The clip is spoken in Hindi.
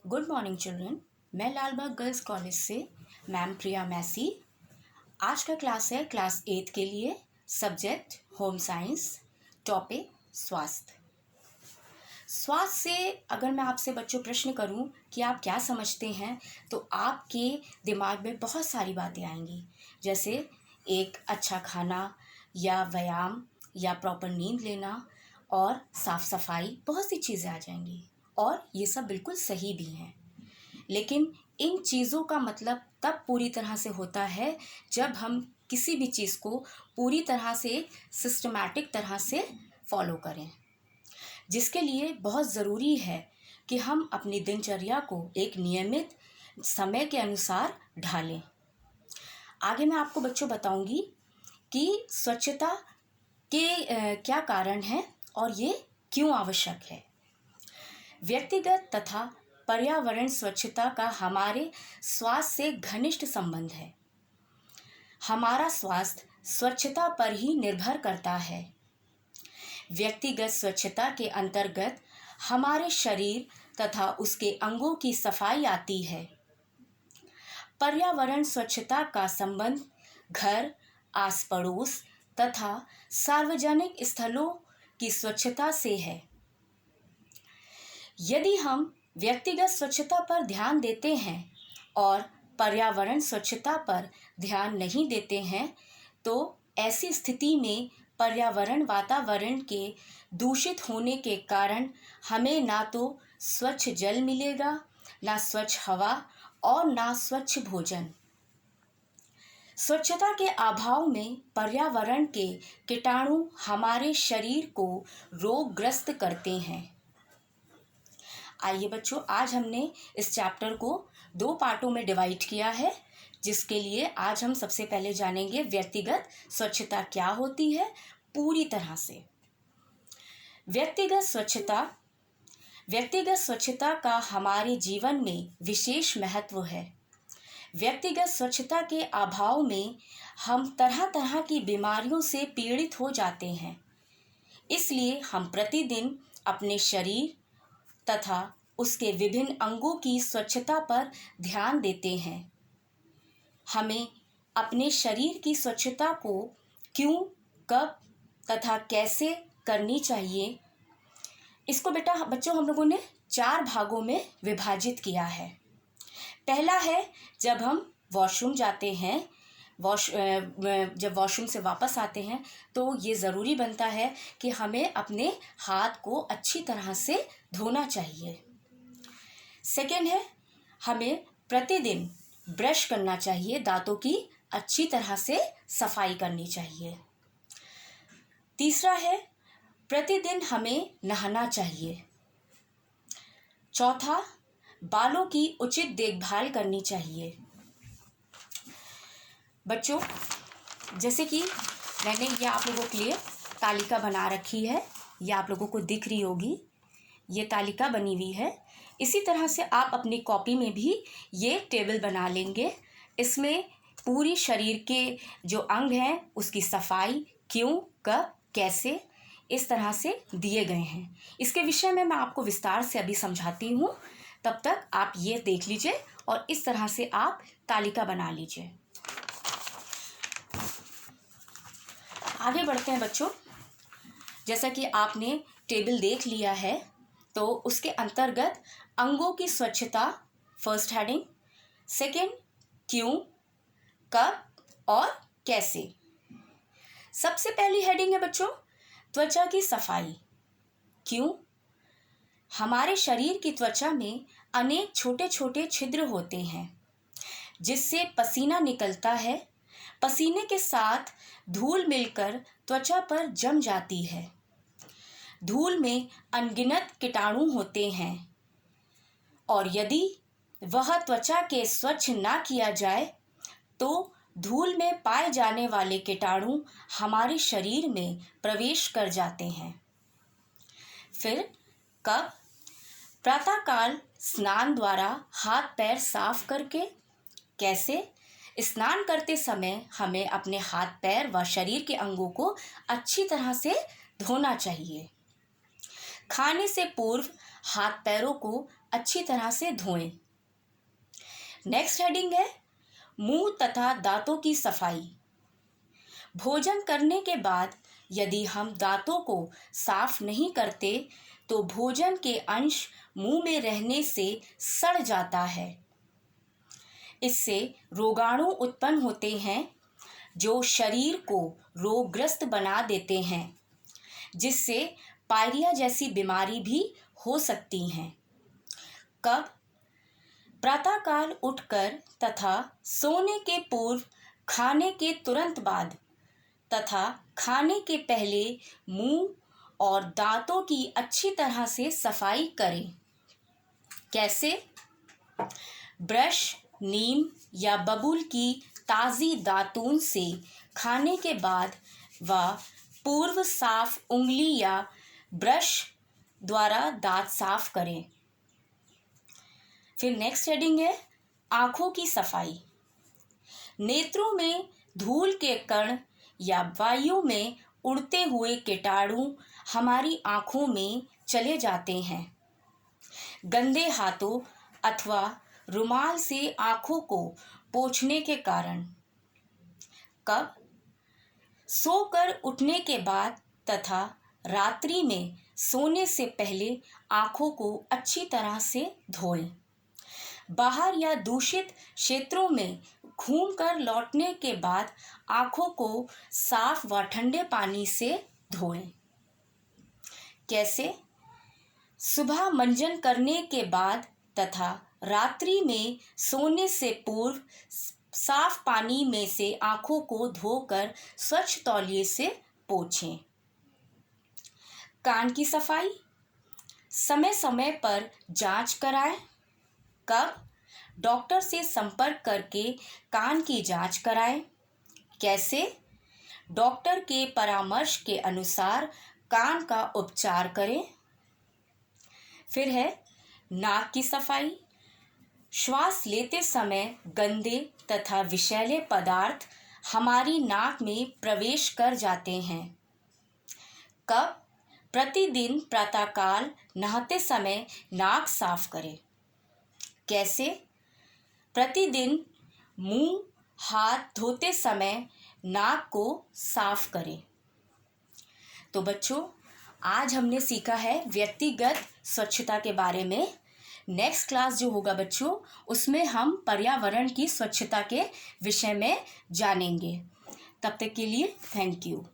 Good morning children. मैं लालबाग गर्ल्स कॉलेज से मैम प्रिया मैसी। आज का क्लास है क्लास 8 के लिए, सब्जेक्ट होम साइंस, टॉपिक स्वास्थ्य। स्वास्थ्य से अगर मैं आपसे बच्चों प्रश्न करूं कि आप क्या समझते हैं, तो आपके दिमाग में बहुत सारी बातें आएंगी, जैसे एक अच्छा खाना या व्यायाम या प्रॉपर नींद लेना और साफ सफाई, बहुत सी चीज़ें आ जाएंगी और ये सब बिल्कुल सही भी हैं। लेकिन इन चीज़ों का मतलब तब पूरी तरह से होता है जब हम किसी भी चीज़ को पूरी तरह से सिस्टमैटिक तरह से फॉलो करें, जिसके लिए बहुत ज़रूरी है कि हम अपनी दिनचर्या को एक नियमित समय के अनुसार ढालें। आगे मैं आपको बच्चों बताऊंगी कि स्वच्छता के क्या कारण हैं और ये क्यों आवश्यक है। व्यक्तिगत तथा पर्यावरण स्वच्छता का हमारे स्वास्थ्य से घनिष्ठ संबंध है। हमारा स्वास्थ्य स्वच्छता पर ही निर्भर करता है। व्यक्तिगत स्वच्छता के अंतर्गत हमारे शरीर तथा उसके अंगों की सफाई आती है। पर्यावरण स्वच्छता का संबंध घर, आस पड़ोस तथा सार्वजनिक स्थलों की स्वच्छता से है। यदि हम व्यक्तिगत स्वच्छता पर ध्यान देते हैं और पर्यावरण स्वच्छता पर ध्यान नहीं देते हैं, तो ऐसी स्थिति में पर्यावरण वातावरण के दूषित होने के कारण हमें ना तो स्वच्छ जल मिलेगा, ना स्वच्छ हवा और ना स्वच्छ भोजन। स्वच्छता के अभाव में पर्यावरण के कीटाणु हमारे शरीर को रोगग्रस्त करते हैं। आइए बच्चों, आज हमने इस चैप्टर को 2 पार्टों में डिवाइड किया है, जिसके लिए आज हम सबसे पहले जानेंगे व्यक्तिगत स्वच्छता क्या होती है पूरी तरह से। व्यक्तिगत स्वच्छता का हमारे जीवन में विशेष महत्व है। व्यक्तिगत स्वच्छता के अभाव में हम तरह तरह की बीमारियों से पीड़ित हो जाते हैं। इसलिए हम प्रतिदिन अपने शरीर तथा उसके विभिन्न अंगों की स्वच्छता पर ध्यान देते हैं। हमें अपने शरीर की स्वच्छता को क्यों, कब तथा कैसे करनी चाहिए, इसको बच्चों हम लोगों ने 4 भागों में विभाजित किया है। पहला है जब हम वॉशरूम जाते हैं, जब वॉशरूम से वापस आते हैं तो ये ज़रूरी बनता है कि हमें अपने हाथ को अच्छी तरह से धोना चाहिए। सेकेंड है, हमें प्रतिदिन ब्रश करना चाहिए, दांतों की अच्छी तरह से सफाई करनी चाहिए। तीसरा है, प्रतिदिन हमें नहाना चाहिए। चौथा, बालों की उचित देखभाल करनी चाहिए। बच्चों, जैसे कि मैंने ये आप लोगों के लिए तालिका बना रखी है, ये आप लोगों को दिख रही होगी, ये तालिका बनी हुई है। इसी तरह से आप अपनी कॉपी में भी ये टेबल बना लेंगे। इसमें पूरी शरीर के जो अंग हैं उसकी सफाई क्यों, कब, कैसे, इस तरह से दिए गए हैं। इसके विषय में मैं आपको विस्तार से अभी समझाती हूँ, तब तक आप ये देख लीजिए और इस तरह से आप तालिका बना लीजिए। आगे बढ़ते हैं बच्चों। जैसा कि आपने टेबल देख लिया है, तो उसके अंतर्गत अंगों की स्वच्छता फर्स्ट हेडिंग, सेकंड क्यों, कब और कैसे। सबसे पहली हेडिंग है बच्चों त्वचा की सफाई। क्यों? हमारे शरीर की त्वचा में अनेक छोटे छोटे छिद्र होते हैं जिससे पसीना निकलता है। पसीने के साथ धूल मिलकर त्वचा पर जम जाती है। धूल में अनगिनत कीटाणु होते हैं और यदि वह त्वचा के स्वच्छ ना किया जाए तो धूल में पाए जाने वाले कीटाणु हमारे शरीर में प्रवेश कर जाते हैं। फिर कब? प्रातःकाल स्नान द्वारा हाथ पैर साफ करके। कैसे? स्नान करते समय हमें अपने हाथ पैर व शरीर के अंगों को अच्छी तरह से धोना चाहिए। खाने से पूर्व हाथ पैरों को अच्छी तरह से धोएं। नेक्स्ट हेडिंग है मुंह तथा दांतों की सफाई। भोजन करने के बाद यदि हम दांतों को साफ नहीं करते तो भोजन के अंश मुंह में रहने से सड़ जाता है। इससे रोगाणु उत्पन्न होते हैं जो शरीर को रोगग्रस्त बना देते हैं, जिससे पायरिया जैसी बीमारी भी हो सकती हैं। कब? प्रातःकाल उठकर तथा सोने के पूर्व, खाने के तुरंत बाद तथा खाने के पहले मुंह और दांतों की अच्छी तरह से सफाई करें। कैसे? ब्रश, नीम या बबूल की ताज़ी दातून से खाने के बाद व पूर्व साफ उंगली या ब्रश द्वारा दांत साफ करें। फिर नेक्स्ट हेडिंग है आँखों की सफाई। नेत्रों में धूल के कण या वायु में उड़ते हुए कीटाणु हमारी आँखों में चले जाते हैं। गंदे हाथों अथवा रुमाल से आँखों को पोंछने के कारण। कब? सोकर उठने के बाद तथा रात्रि में सोने से पहले आँखों को अच्छी तरह से धोएं। बाहर या दूषित क्षेत्रों में घूमकर लौटने के बाद आँखों को साफ व ठंडे पानी से धोएं। कैसे? सुबह मंजन करने के बाद तथा रात्रि में सोने से पूर्व साफ पानी में से आँखों को धोकर स्वच्छ तौलिए से पोंछें। कान की सफाई। समय समय पर जांच कराएं। कब? डॉक्टर से संपर्क करके कान की जांच कराएं। कैसे? डॉक्टर के परामर्श के अनुसार कान का उपचार करें। फिर है नाक की सफाई। श्वास लेते समय गंदे तथा विषैले पदार्थ हमारी नाक में प्रवेश कर जाते हैं। कब? प्रतिदिन प्रातःकाल नहाते समय नाक साफ करें। कैसे? प्रतिदिन मुंह, हाथ धोते समय नाक को साफ करें। तो बच्चों, आज हमने सीखा है व्यक्तिगत स्वच्छता के बारे में। नेक्स्ट क्लास जो होगा बच्चों, उसमें हम पर्यावरण की स्वच्छता के विषय में जानेंगे। तब तक के लिए थैंक यू।